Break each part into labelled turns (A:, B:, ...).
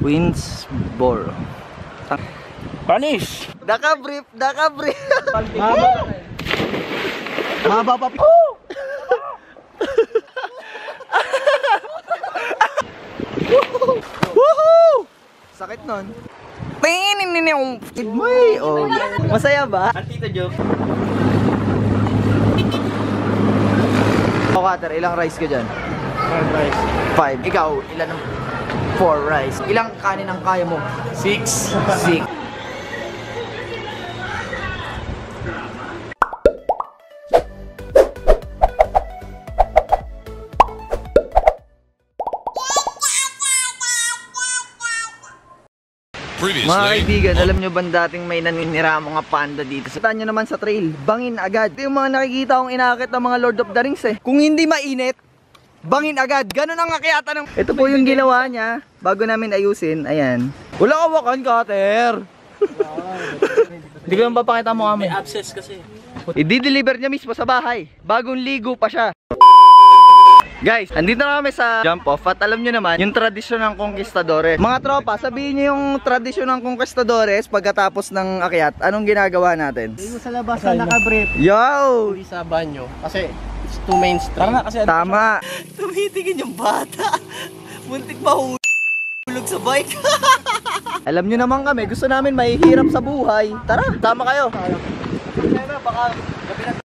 A: Queensboro.
B: Panis!
A: Daka-brief! Daka-brief!
B: Mahaba pa.
A: Woohoo! Sakit nun. Oh, masaya ba?
B: Tito Joke.
A: O Cutter, ilang rice ka dyan?
B: 5 rice.
A: 5. Ikaw, ilan ang 4 rice? Ilang kanin ang kaya mo?
B: 6.
A: 6. Mga kaibigan, alam nyo ba dating may naninira mga panda dito? Sa nyo naman sa trail, bangin agad. Ito yung mga nakikita kong inakit ng mga Lord of the Rings eh. Kung hindi mainit, bangin agad. Ganun ang akyata ng... Ito po yung ginawa niya bago namin ayusin. Ayan. Wala kawakan, Cutter!
B: Hindi ko yung papakita mo kami. May abscess kasi.
A: I-deliver niya mismo sa bahay. Bagong ligo pa siya. Guys, andito na kami sa jump off at alam nyo naman yung tradisyon ng conquistadores. Mga tropa, sabihin nyo yung tradisyon ng conquistadores pagkatapos ng akyat. Anong ginagawa natin?
B: Hindi sa labas na nakabrief.
A: Yo!
B: Hindi sa banyo. Kasi it's too mainstream.
A: Tama. Tumitingin yung bata. Muntik mahulog sa bike. Alam nyo naman kami, gusto namin mahihirap sa buhay. Tara, tama kayo. Baka gabi na.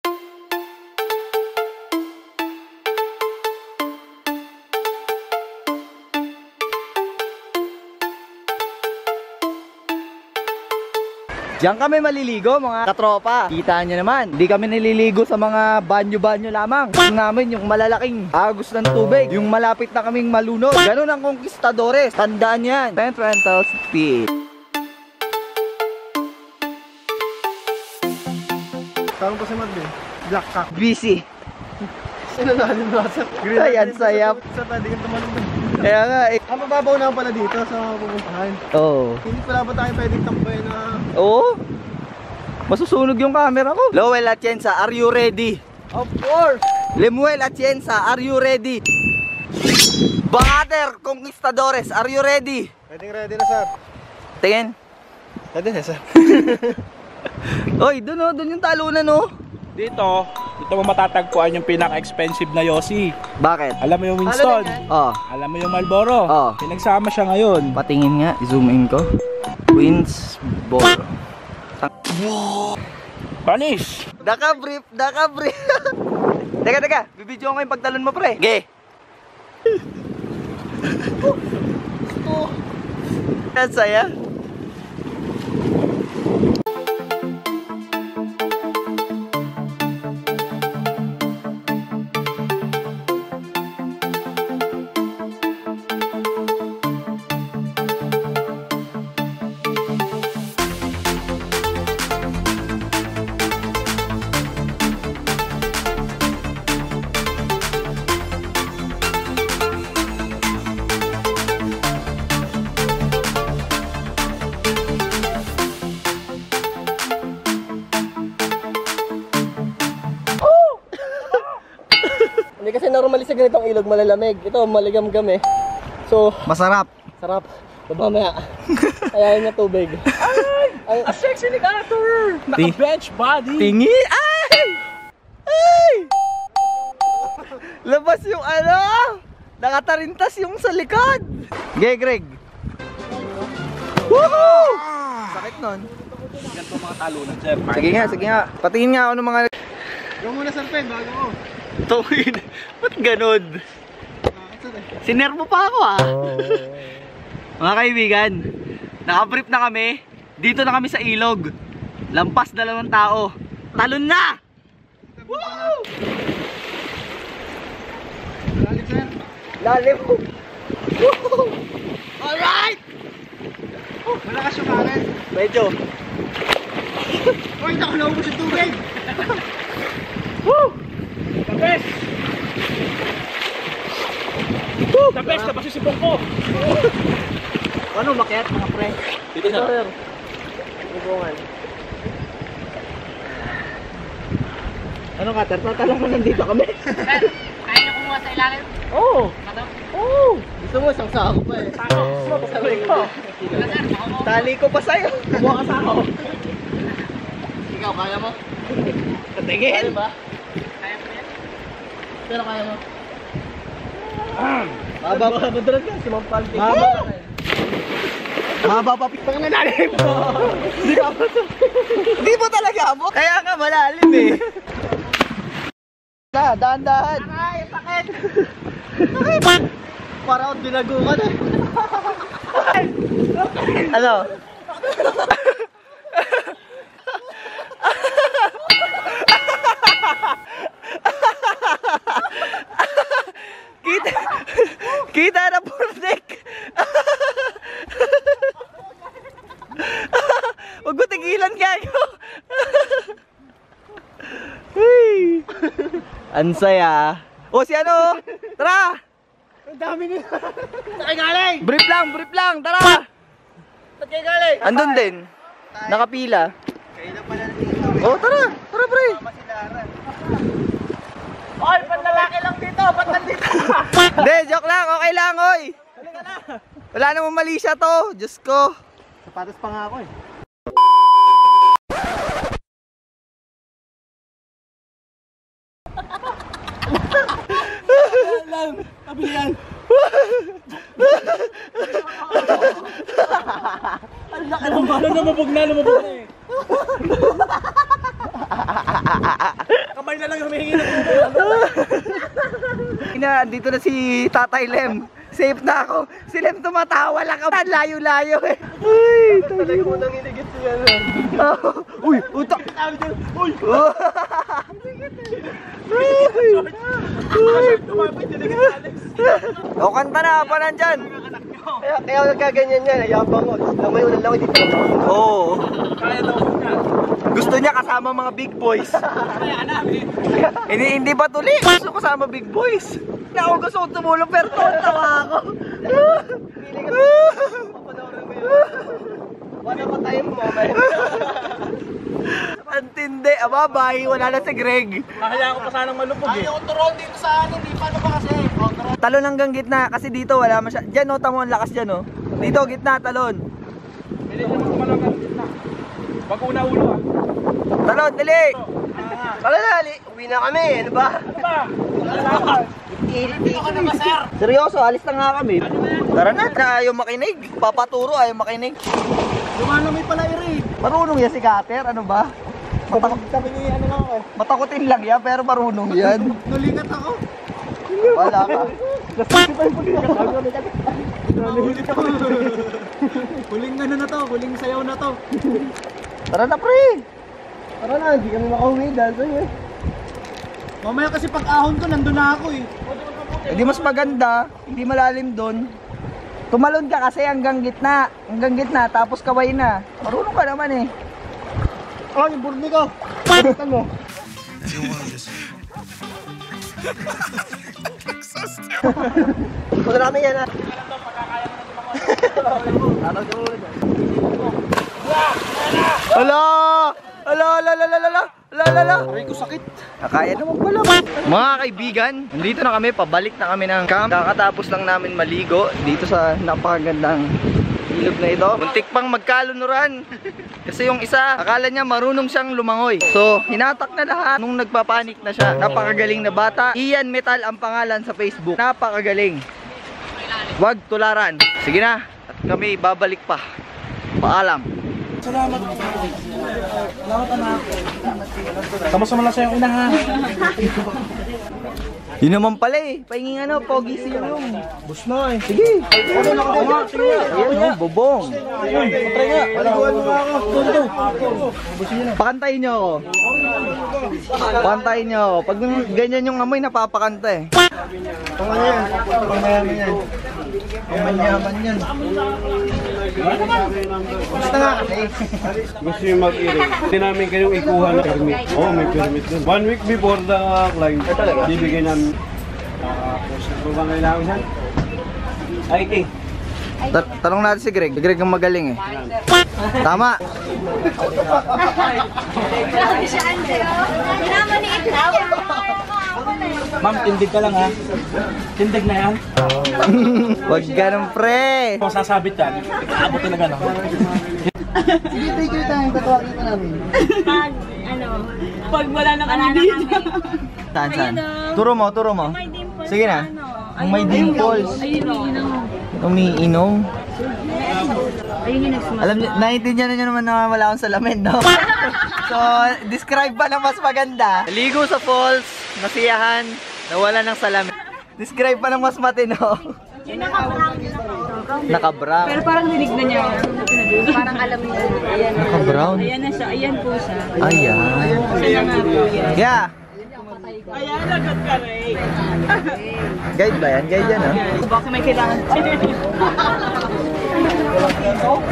A: Diyan kami maliligo mga katropa. Kita nyo naman, di kami naliligo sa mga banyo-banyo lamang. Gusto namin yung malalaking agos ng tubig, yung malapit na kaming malunod. Ganun ang conquistadores. Tandaan yan. Tent rental speed.
B: Tawag ko si Marvin. Black cock.
A: Busy.
B: Sino na alim nasa?
A: Ayan, sayap.
B: Sa pwede kang tumalong.
A: Kaya nga eh.
B: Mababaw na pala dito sa pupuntahan.
A: Oo.
B: Hindi pala ba tayo pwedeng tambay na...
A: Oo. Masusunog yung camera ko. Lowell Atienza, are you ready?
B: Of course!
A: Lemuel Atienza, are you ready? Bahater, Conquistadores, are you ready?
B: Ready na sir.
A: Tingin.
B: Ready na sir.
A: Oy, dun oh, dun yung talunan oh.
C: Dito mo matatagpuan yung pinaka-expensive na Yossi.
A: Bakit?
C: Alam mo yung Winston?
A: Oh.
C: Alam mo yung Marlboro?
A: Oh.
C: Pinagsama siya ngayon.
A: Patingin nga, zoom in ko. Queensboro.
C: Panis!
A: Daka-brief, daka-brief. Teka, bibidyo ko yung pagtalon mo pre. Ge. Ang saya.
B: Hindi kasi normally sa ganitong ilog malalamig. Ito maligam-gam eh. So,
A: Masarap.
B: sarap. Mamaya. Ayayin niya tubig.
C: Ay! A sexy ni Cutter! Naka-bench body!
A: Tingi. Ay! Ay! Labas yung ano! Nakatarintas yung sa likod! Greg! Woohoo! Sakit nun.
C: Ganito mga talunan, sir.
A: Sige nga. Patingin nga ako ng mga...
B: Gawin muna sir Pen, bago ko.
A: Tungin. Ba't ganun? Sinermo pa ako ah. Mga kaibigan, nakabrief na kami. Dito na kami sa ilog. Lampas 2 tao. Talon na! Woo!
B: Lalim sir.
A: Lalim po. Alright!
B: Malakas yung kanan.
A: Medyo.
B: Uy, naku, naubos yung tubig.
A: Woo!
C: The best! The best na pasisipong ko!
A: Ano, makiat mga pre?
C: Dito sir.
A: Ibungan. Ano ka, tatalong mo nandito kami?
D: Kaya ko mo sa ilalim?
B: Oo.
D: Ano?
B: Oo. Gusto mo, isang sako pa eh.
A: Sabi ko. Tali ko pa sa'yo.
B: Buha ka sako. Ikaw, kaya mo?
A: Patingin.
B: Kaya ba?
D: Kaya mo yan?
B: Pero kaya mo?
A: Mahaba pa.
B: Madrag ka, sumampal.
A: Mahaba. Mahaba pa. Pitang na lalim. Hindi ka pa. Hindi mo talaga abot. Kaya nga malalim eh. Dahan-dahan.
B: Ay, sakit! Para akong dinagukan eh.
A: Ano? kita kita na purdik. Huwag mo tigilan gago. Hey. Ang saya. O si ano? Tara!
B: Ang dami nila. Saan galing?
A: Brief lang, tara!
B: Saan kayo galing?
A: Andun din. Nakapila. Oh, tara! Tara, pre!
B: Oy, panlalaki lang dito. Ba't nandito?
A: Hindi, joke lang. Okay lang, oy! Wala namang mali siya to. Diyos ko.
B: Sapatos pa nga ako eh. Lang, kabilihan. Ang laki ng bala. Lumubog na eh. Kamay na lang humihingi ng
A: Dito na si Tatay Lem. Safe na ako. Si Lem tumatawa lang ako. Layo-layo eh. Uy,
B: Talaga mo nang inigit siya.
A: uy, utak.
B: Uy!
A: O, kanta na, pa nandyan.
B: Kaya nagkaganyan yan, ayabang ko. Lamay ulan lang, hindi pa naman.
A: Oo. Gusto niya kasama mga big boys. Hindi ba tuli? Gusto kasama big boys. Ako gusto kong tumulong pero tawa ako.
B: Papanoorin mo yun. Wala pa tayong moment.
A: Antindi. Ababay, wala na si Greg.
C: Nakaya ko pa sanang malupog eh.
B: Ayaw turon dito sa anin, di paano ba kasi?
A: Talon hanggang gitna kasi dito wala masya. Diyan no, tamo ang lakas dyan no. Dito gitna talon.
C: Pili naman ko malagang gitna. Pag una-ulo ah.
A: Talon, dali.
B: Wala na, uwi na kami, ano ba?
C: Ano ba?
B: Dito ka na ba, sir?
A: Seryoso, alis na nga kami. Tara na, ayaw makinig. Papaturo, ayaw makinig.
B: Lumanamay pala iri.
A: Marunong yan si Kater, ano ba?
B: Sabi niya, ano lang ako eh.
A: Matakutin lang yan, pero marunong yan.
B: Nalingat ako.
A: Wala ka.
B: Huling ano na to, huling sayaw na to.
A: Tara na, pre.
B: Tara na, hindi kami makauwi dahil sa'yo eh. Mamaya kasi pag ahon ko, nandun na ako eh.
A: Hindi mas maganda, hindi malalim doon. Tumalon ka kasi hanggang gitna. Hanggang gitna, tapos kaway na. Marunong ka naman eh.
B: Oh, yung burni ko. Pagkatan mo. Punta na kami yan ha.
A: Ala! Ala, ala, ala, ala, ala, ala, ala.
B: Aray ko sakit.
A: Nakaya naman pala. Mga kaibigan, nandito na kami, pabalik na kami ng camp. Kakatapos lang namin maligo dito sa napakagandang ilog na ito. Muntik pang magkalunuran. Kasi yung isa, akala niya marunong siyang lumangoy. So, hinatak na lahat nung nagpapanik na siya. Napakagaling na bata. Ian Metal ang pangalan sa Facebook. Napakagaling. Huwag tularan. Sige na, at kami babalik pa. Paalam.
C: Kamusta mo lang sa'yo ina ha?
A: Yun naman pala eh. Pahingin ano, pogi si yung.
B: Bus na eh.
A: Sige.
B: Ano na ako?
A: Ayan o, bobong.
B: Patry nga. Paliguan mo nga ako. Tundo.
A: Pakantayin nyo ako. Pakantayin nyo ako. Pag ganyan yung amoy, napapakanta eh.
B: Pang ano yan? Pangmayaman yan. Pangmanyaman yan. Basta nga kasi.
E: Gusto nyo mag-irig. Hindi namin kayong ikuha ng permit. Oo, may permit dun. 1 week before the climb, bibigyan namin. Kung ba kailangan yan? IT.
A: Tanong natin si Greg. Si Greg ang magaling eh. Tama.
D: Grabe siya, Angelo. Ginamaniit na siya.
C: Ma'am, tindig ka lang ha. Tindig na yan.
A: Wag ganun, pre.
C: Kung sasabit yan, aabutin na gano'n.
B: Sige, take your time. Tatawagin ka namin.
D: Pag, pag wala na kami dito.
A: Saan? Turo mo. Sige na. Ang may dimples. Umiinom. Alam niyo, naiintindihan niyo naman na wala akong salamin, no? So, describe ba ng mas maganda? Ligo sa falls, nasiyahan, nawala ng salamin. Describe pa ng mas matino.
D: Yung naka-brown.
A: Naka-brown.
D: Pero parang dinig na niya. Parang alam niya. Ayan.
A: Naka-brown?
D: Ayan na siya. Ayan po siya.
A: Ayan.
D: Siya na nga po yan.
A: Yeah.
D: Ayan, lagot ka rin.
A: Guide ba yan? Guide yan, ha?
D: Baka may kailangan.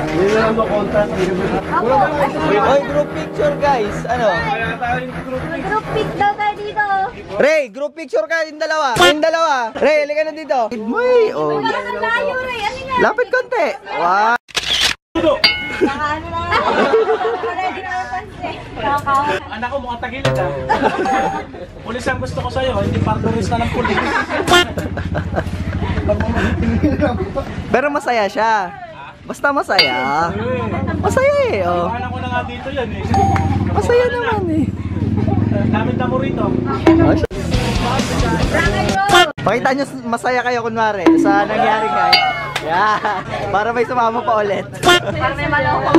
E: Hindi na lang makontact.
A: Oy, group picture, guys. Ano?
D: Group pic daw tayo dito.
A: Ray, group picture ka, yung dalawa. Yung dalawa. Ray, halika na dito. Uy, oh.
D: Parang ang layo rin. Ano nga?
A: Lapit konti. Wow.
D: Baka ano na nga. Wala din ako pansin. Kakawin.
C: Anak ko, mukhang tagilid ha. Pulis ang gusto ko sa'yo, hindi partnerista ng pulis.
A: Pero masaya siya. Basta masaya. Masaya eh, oh.
C: Anak ko na nga dito yan eh.
A: Masaya naman eh.
C: Damit na mo rito.
A: Pakita nyo masaya kayo kunwari sa nangyari guys. Yeah. Para may sumama pa ulit.
D: Parang may maloko.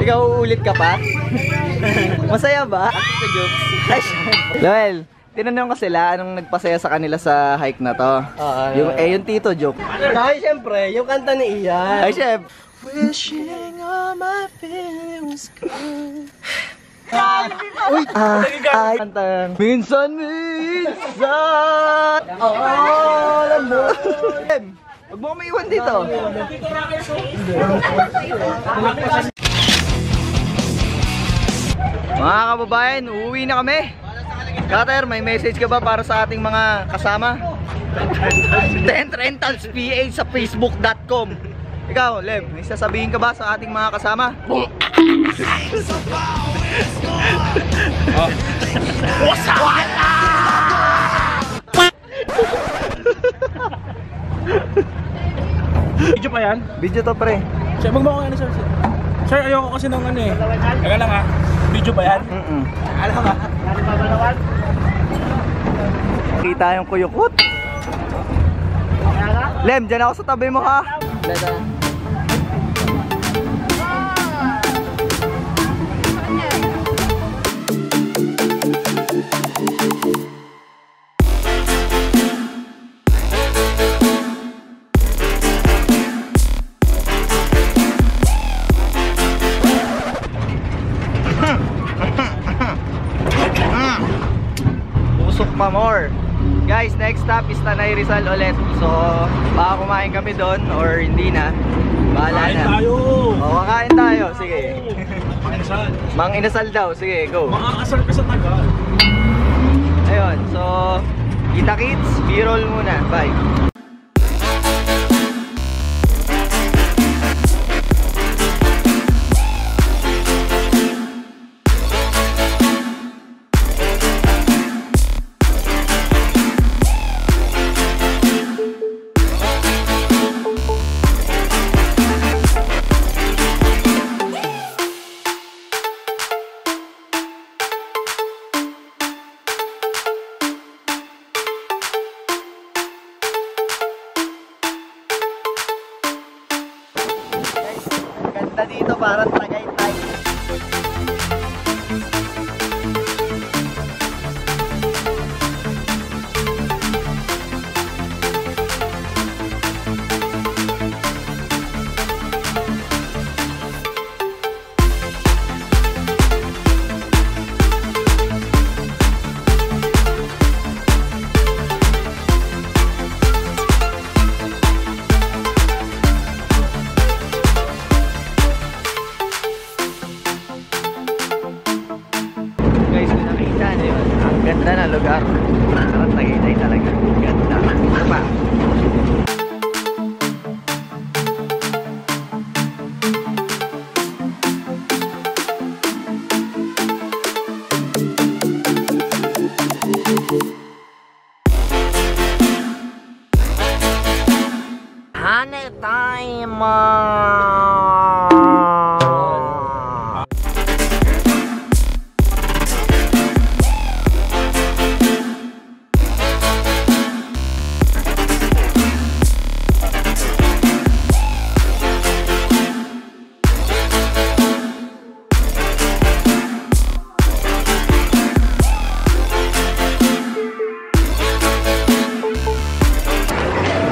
A: Ikaw uulit ka pa? Masaya ba? Ay, Loel, tinanong ko sila anong nagpasaya sa kanila sa hike na to. Yung tito joke.
B: Dahil siyempre, yung kanta ni Ian.
A: Ay, chef.
B: Wishing all my feelings good.
A: Uy, ay, kanta. Minsan. Alam mo. Huwag mo kami iwan dito. Mga kababayan, uuwi na kami. Cutter, may message ka ba para sa ating mga kasama? Tent Rentals PH sa facebook.com. Ikaw, Lev, may sasabihin ka ba sa ating mga kasama?
C: Video pa yan?
A: Video to, pre.
C: Sir, magmukha ano sir? Sir, ayoko kasi ng ano eh. Teka lang ha. Video ba yan? Alam ha.
A: Kita yung kuyukot. Lem, dyan ako sa tabi mo ha. Usok pa more. Guys, next stop is Tanay Rizal ulit. So, baka kumain kami doon or hindi na. Bahala
C: Kain
A: na.
C: tayo!
A: O, kakain tayo. Sige.
C: Pangisan.
A: Mang inasal daw. Sige, go.
C: Makakasal ka sa tagal.
A: Ayun, so, kita kits, B-roll muna. Bye. Ganda dito, parang Tagaytay.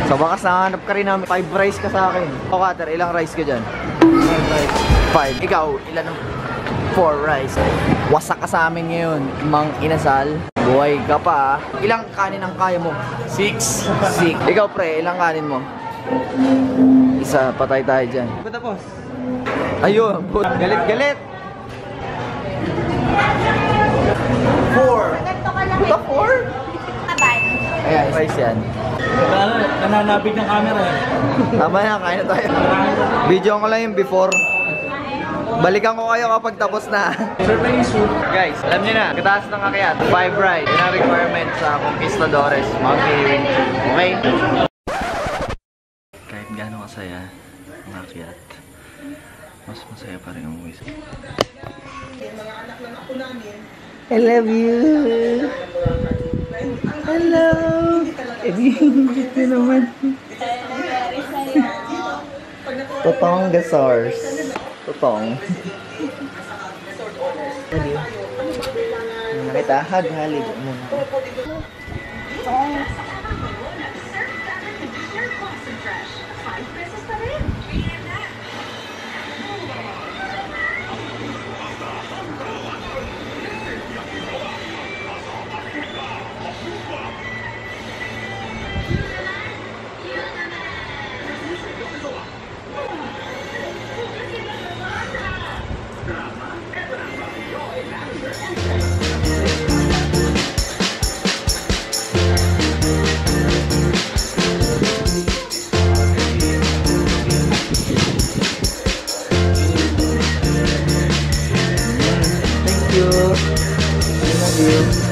A: Sa wakas nahanap ka rin namin. 5 rice ka sa akin. O Cutter, ilang rice ka dyan? 5 rice. 5. Ikaw, ilan ang 4 rice? Wasak ka sa amin ngayon, Mang Inasal. Buhay ka pa. Ilang kanin ang kaya mo? 6. 6. Ikaw pre, ilang kanin mo? Isa, patay tayo dyan.
B: Tapos.
A: Ayun, galit-galit. 4.
D: Ganito ka lang.
A: Puta 4?
D: Abay.
A: Ayan, rice yan.
C: Nananabig ng camera eh.
A: Tama na, kain na tayo. Video ko lang yung before. Balikan ko kayo kapag tapos na.
C: Sir, may issue.
A: Guys, alam niyo na, kataas ng akyat, 5 rides. Yun ang requirement sa Conquistadores, Mount Kiwin. Okay? Kahit gaano kasaya ang akyat, mas masaya pa rin ang uwi. I love you. Hello. Ito naman. Totong gasars. Totong. Nakita, hag-halig mo. Thank you.